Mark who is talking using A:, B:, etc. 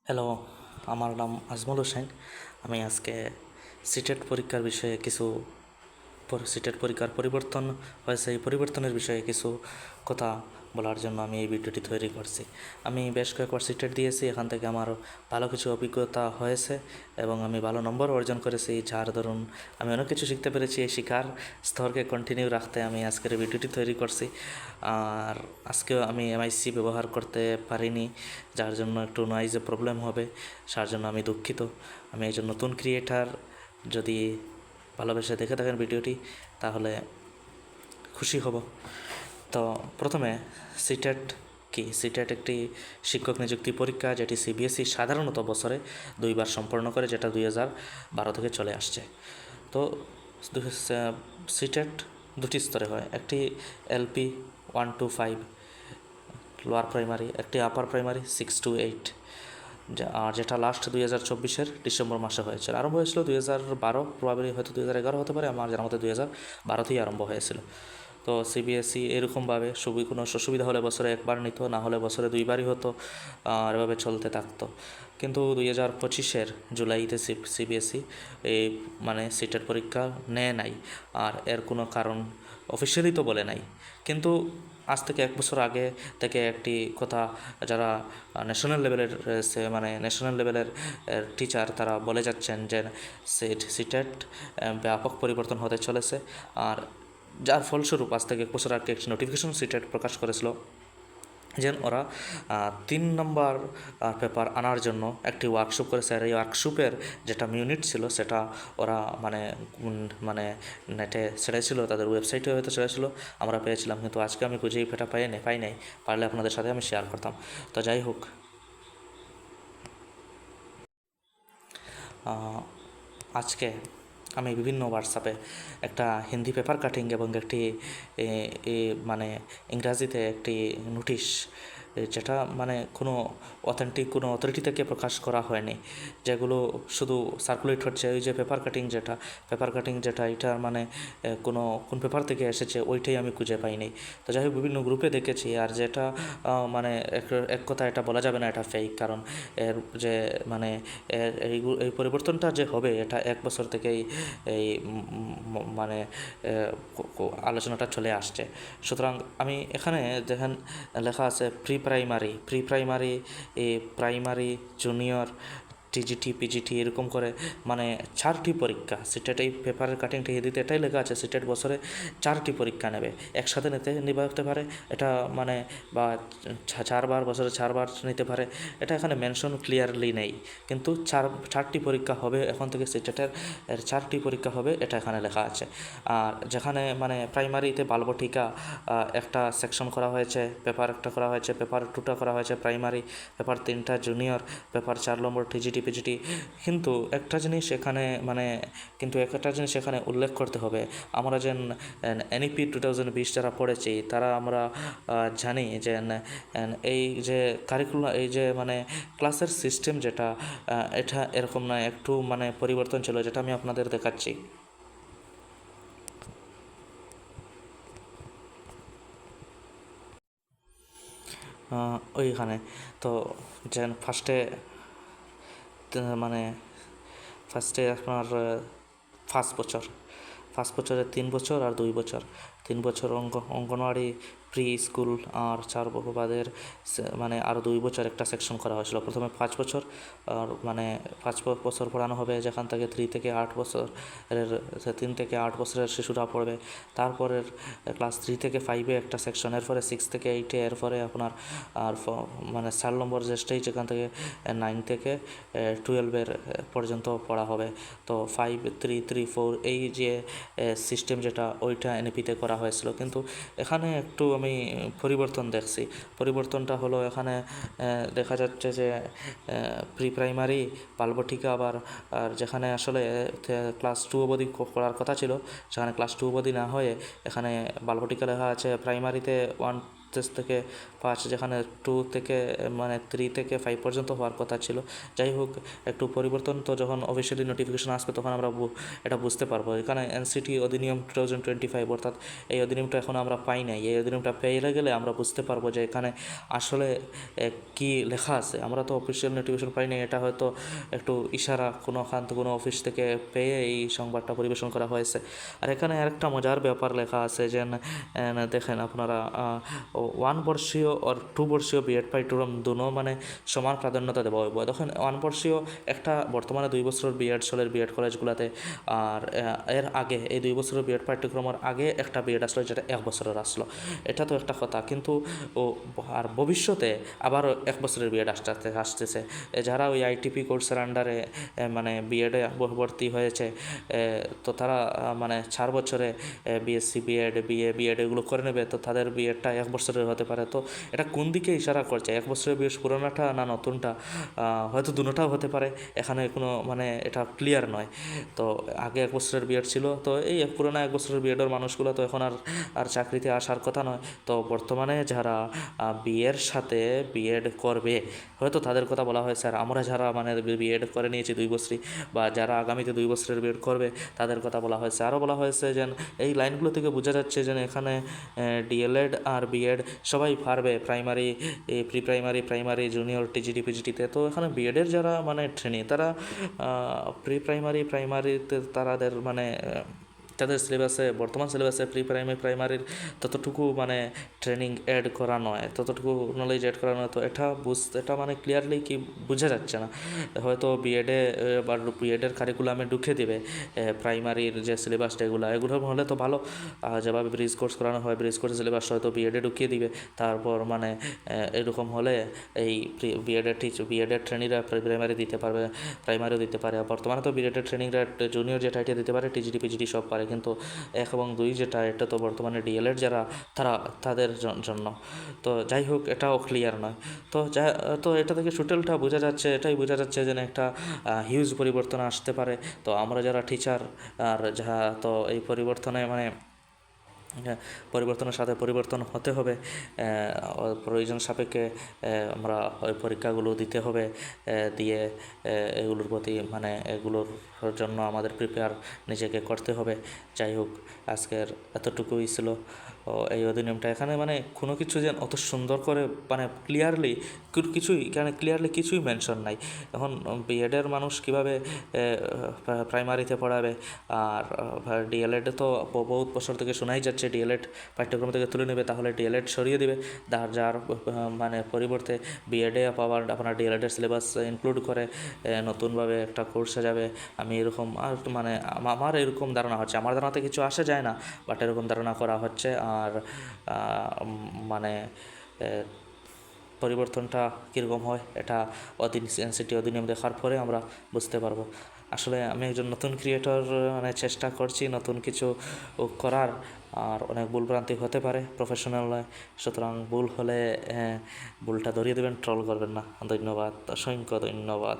A: Hello, আমার নাম আজমল হোসেন। আমি আজকে সিটেট পরীক্ষার বিষয়ে কিছু সিটেট পরীক্ষার পরিবর্তন হয়েছে, এই পরিবর্তনের বিষয়ে কিছু কথা বলার জন্য আমি এই ভিডিওটি তৈরি করছি। আমি বেশ কয়েকবার সিটেট দিয়েছি, এখান থেকে আমার ভালো কিছু অভিজ্ঞতা হয়েছে এবং আমি ভালো নম্বর অর্জন করেছি, যার দরুন আমি অনেক কিছু শিখতে পেরেছি। এই শিকার স্তরকে কন্টিনিউ রাখতে আমি আজকের এই ভিডিওটি তৈরি করছি। আর আজকেও আমি এমআইসি ব্যবহার করতে পারিনি, যার জন্য একটু নয়েজে প্রবলেম হবে, তার জন্য আমি দুঃখিত। আমি একজন নতুন ক্রিয়েটার, যদি ভালোবেসে দেখে থাকেন ভিডিওটি তাহলে খুশি হব। তো প্রথমে সিটেট কি? সিটেট একটি শিক্ষক নিযুক্তি পরীক্ষা, যেটি সিবিএসই সাধারণত বছরে 2বার সম্পন্ন করে, যেটা 2012 থেকে চলে আসছে। তো সিটেট দুটি স্তরে হয়, একটি এলপি 1 to 5 লোয়ার প্রাইমারি, একটি আপার প্রাইমারি 6 to 8, আর যেটা লাস্ট 2024-এর ডিসেম্বর মাসে হয়েছিল। আরম্ভ হয়েছিল 2012, প্রবাবলি হয়তো 2011 হতে পারে, আমার জানার মতে 2012তেই আরম্ভ হয়েছিল। তো সিবিএসই এরকমভাবে কোনো অসুবিধা হলে বছরে একবার নিত, না হলে বছরে 2বারই হতো, আর এভাবে চলতে থাকতো। কিন্তু 2025-এর জুলাইতে সিবিএসই এই সিটের পরীক্ষা নেয় নাই, আর এর কোনো কারণ অফিসিয়ালি তো বলে নাই। কিন্তু আজ থেকে 1 বছর আগে থেকে একটি কথা, যারা ন্যাশনাল লেভেলের ন্যাশনাল লেভেলের টিচার, তারা বলে যাচ্ছেন যে সিটেট ব্যাপক পরিবর্তন হতে চলেছে। আর যার ফলস্বরূপ আজ থেকে 1 বছর আগে একটি নোটিফিকেশন সিটেট প্রকাশ করেছিল যে ওরা 3 নম্বর পেপার আনার জন্য একটি ওয়ার্কশপ করেছে। আর এই ওয়ার্কশপের যেটা মিউনিট ছিল সেটা ওরা নেটে ছেড়েছিল, তাদের ওয়েবসাইটে হয়তো ছেড়েছিল, আমরা পেয়েছিলাম, কিন্তু আজকে আমি খুঁজেই পাই নাই। পারলে আপনাদের সাথে আমি শেয়ার করতাম। তো যাই হোক, আজকে আমি বিভিন্ন হোয়াটসঅ্যাপে একটা হিন্দি পেপার কাটিং এবং একটি ইংরাজিতে একটি নোটিশ, যেটা কোনো অথেন্টিক কোনো অথরিটি থেকে প্রকাশ করা হয়নি, যেগুলো শুধু সার্কুলেট হচ্ছে। ওই যে পেপার কাটিং যেটা এটার কোন পেপার থেকে এসেছে ওইটাই আমি খুঁজে পাইনি। তো যাই হোক, বিভিন্ন গ্রুপে দেখেছি, আর যেটা এক কথা এটা বলা যাবে না এটা ফেক, কারণ এর যে এই পরিবর্তনটা যে হবে, এটা 1 বছর থেকেই এই আলোচনাটা চলে আসছে। সুতরাং আমি এখানে দেখেন লেখা আছে pre primary, primary, junior, TGT, PGT, এরকম করে 4টি পরীক্ষা। সিটেট এই পেপারের কাটিংটি হিন্দিতে এটাই লেখা আছে, সিটেট বছরে 4টি পরীক্ষা নেবে, একসাথে নিতে পারে এটা, বা 4বার, বছরে 4বার নিতে পারে, এটা এখানে মেনশন ক্লিয়ারলি নেই। কিন্তু 4টি পরীক্ষা হবে এখন থেকে, সিটেটের 4টি পরীক্ষা হবে, এটা এখানে লেখা আছে। আর যেখানে প্রাইমারিতে বালবটিকা একটা সেকশন করা হয়েছে, পেপার একটা করা হয়েছে, পেপার 2টা করা হয়েছে প্রাইমারি, পেপার 3টা জুনিয়র, পেপার 4 নম্বর টিজিটি, পিজিটি। কিন্তু একটা জিনিস এখানে উল্লেখ করতে হবে, আমরা যে এনইপি 2020 যারা পড়েছি, তারা আমরা জানি যে এই যে কারিকুলাম, এই যে ক্লাসের সিস্টেম যেটা, এটা এরকম না, একটু পরিবর্তন ছিল, যেটা আমি আপনাদের দেখাচ্ছি। ওইখানে তো যেন ফার্স্টে আপনার ফার্স্ট বছরে 3 বছর আর 2 বছর, 3 বছর অঙ্গনওয়াড়ি, প্রি স্কুল, আর 4 বাদের আরও 2 বছর একটা সেকশন করা হয়েছিল। প্রথমে 5 বছর, আর 5 বছর পড়ানো হবে, যেখান থেকে 3 থেকে 8 বছরের শিশুরা পড়বে। তারপরের ক্লাস 3 থেকে 5-এ একটা সেকশন, এরপরে 6 থেকে 8-এ, এরপরে আপনার আর 4 নম্বর যে স্টেজ, যেখান থেকে 9 থেকে 12-এর পর্যন্ত পড়া হবে। তো 5, 3, 3, 4 এই যে সিস্টেম যেটা, ওইটা এনইপিতে করা হয়েছিল। কিন্তু এখানে একটু আমি পরিবর্তন দেখছি। পরিবর্তনটা হলো, এখানে দেখা যাচ্ছে যে প্রি প্রাইমারি বালবটিকা আর যেখানে আসলে ক্লাস 2 অবধি করার কথা ছিল, সেখানে ক্লাস 2 অবধি না হয়ে এখানে বালবটিকা লেখা আছে। প্রাইমারিতে 1 থেকে 5, যেখানে 2 থেকে মানে 3 থেকে 5 পর্যন্ত হওয়ার কথা ছিল। যাই হোক, একটু পরিবর্তন, তো যখন অফিসিয়ালি নোটিফিকেশন আসবে তখন আমরা এটা বুঝতে পারবো। এখানে এনসিটি অধিনিয়ম 2025, অর্থাৎ এই অধিনিয়মটা এখন আমরা পাই নাই। এই অধিনিয়মটা পেয়ে গেলে আমরা বুঝতে পারবো যে এখানে আসলে কি লেখা আছে। আমরা তো অফিসিয়াল নোটিফিকেশন পাই নাই, এটা হয়তো একটু ইশারা কোনো কোনো অফিস থেকে পেয়ে এই সংবাদটা পরিবেশন করা হয়েছে। আর এখানে আরেকটা মজার ব্যাপার লেখা আছে যে দেখেন আপনারা 1 বর্ষীয় আর 2 বর্ষীয় বিএড পাঠ্যক্রম দুনো মানে সমান প্রাধান্যতা দেওয়া হইব। দেখেন 1 বর্ষীয় একটা বর্তমানে 2 বছরের বিএড চলের বিএড কলেজগুলোতে, আর এর আগে এই 2 বছরের বিএড পাঠ্যক্রমের আগে একটা বিএড আসলো যেটা 1 বছরের আসলো। এটা তো একটা কথা, কিন্তু আর ভবিষ্যতে আবারও 1 বছরের বিএড আসতেছে। যারা ওই আইটিপি কোর্সের আন্ডারে মানে বিএডে ভর্তি হয়েছে, তো তারা মানে 4 বছরে বিএসসি বিএড বিএড এগুলো করে নেবে, তো তাদের বিএডটা 1 বছরের হতে পারে। তো এটা কোন দিকে ইশারা করছে? 1 বছরের বিএড পুরোনোটা না নতুনটা? হয়তো দুটোটাও হতে পারে, এখানে কোনো মানে এটা ক্লিয়ার নয়। তো আগে 1 বছরের বিএড ছিল, তো এই পুরোনো 1 বছরের বিএডের মানুষগুলো তো এখন আর চাকরিতে আসার কথা নয়। তো বর্তমানে যারা বিএর সাথে বিএড করবে, হয়তো তাদের কথা বলা হয়েছে। আর আমরা যারা মানে বিএড করে নিয়েছি 2 বছরই, বা যারা আগামীতে 2 বছরের বিএড করবে, তাদের কথা বলা হয়েছে। আরও বলা হয়েছে যে এই লাইনগুলো থেকে বোঝা যাচ্ছে যে এখানে ডিএলএড আর বিএড সবাই পারবে, primary, pre primary, primary, junior, TGT, পিজিটিতে। তো এখানে বিএডের যারা মানে ট্রেনিং, তারা প্রি প্রাইমারি, প্রাইমারিতে তাদের মানে তাদের সিলেবাসে, বর্তমান সিলেবাসে প্রি প্রাইমারি, প্রাইমারির ততটুকু মানে ট্রেনিং অ্যাড করা নয়, ততটুকু নলেজ অ্যাড করা নয়। তো এটা মানে ক্লিয়ারলি কি বোঝা যাচ্ছে না। হয়তো বিএডে বা বিএডের কারিকুলামে ঢুকে দেবে প্রাইমারির যে সিলেবাসটা, এগুলো হলে তো ভালো। যেভাবে ব্রিজ কোর্স করানো হয়, ব্রিজ কোর্সের সিলেবাসটা হয়তো বিএডে ঢুকিয়ে দিবে। তারপর মানে এরকম হলে এই বিএডের ট্রেনিংরা প্রাইমারি দিতে পারবে, প্রাইমারিও দিতে পারে। বর্তমানে তো বিএডের ট্রেনিংরা জুনিয়র যেটা এটা দিতে পারে, টিজিটি, পিজিটি সব পারে, কিন্তু 1 এবং 2 যেটা, এটা তো বর্তমানে ডিএলএড যারা তাদের জন্য। তো যাই হোক, এটাও ক্লিয়ার নয়। তো এটা থেকে টোটালটা এটাই বোঝা যাচ্ছে যে একটা হিউজ পরিবর্তন আসতে পারে। তো আমরা যারা টিচার আর তো এই পরিবর্তনে মানে পরিবর্তনের সাথে পরিবর্তন হতে হবে, প্রয়োজন সাপেক্ষে আমরা ওই পরীক্ষাগুলো দিতে হবে, দিয়ে এগুলোর প্রতি মানে এগুলোর জন্য আমাদের প্রিপেয়ার নিজেকে করতে হবে। যাই হোক, আজকের এতটুকুই ছিল এই অধিনিয়মটা। এখানে মানে কোনো কিছু যেন অত সুন্দর করে মানে ক্লিয়ারলি কিছুই মেনশন নাই। এখন বিএডের মানুষ কীভাবে প্রাইমারিতে পড়াবে? আর ডিএলএডে তো বহুত বছর থেকে শোনাই যাচ্ছে ডিএলএড পাঠ্যক্রম থেকে তুলে নেবে, তাহলে ডিএলএড সরিয়ে দেবে, যার মানে পরিবর্তে বিএডে আবার আপনার ডিএলএডের সিলেবাস ইনক্লুড করে নতুনভাবে একটা কোর্সে যাবে। আমি এরকম মানে আমার এরকম ধারণা হচ্ছে, আমার ধারণাতে কিছু আসা যায় না, বাট এরকম ধারণা করা হচ্ছে। আর মানে পরিবর্তনটা কীরকম হয় এটা এনসিটি অধিনিয়ম দেখার পরে আমরা বুঝতে পারবো। আসলে আমি একজন নতুন ক্রিয়েটর, মানে চেষ্টা করছি নতুন কিছু করার, আর অনেক ভুলভ্রান্তি হতে পারে, প্রফেশনাল নয়। সুতরাং ভুল হলে ভুলটা ধরিয়ে দেবেন, ট্রল করবেন না। ধন্যবাদ, অসংখ্য ধন্যবাদ।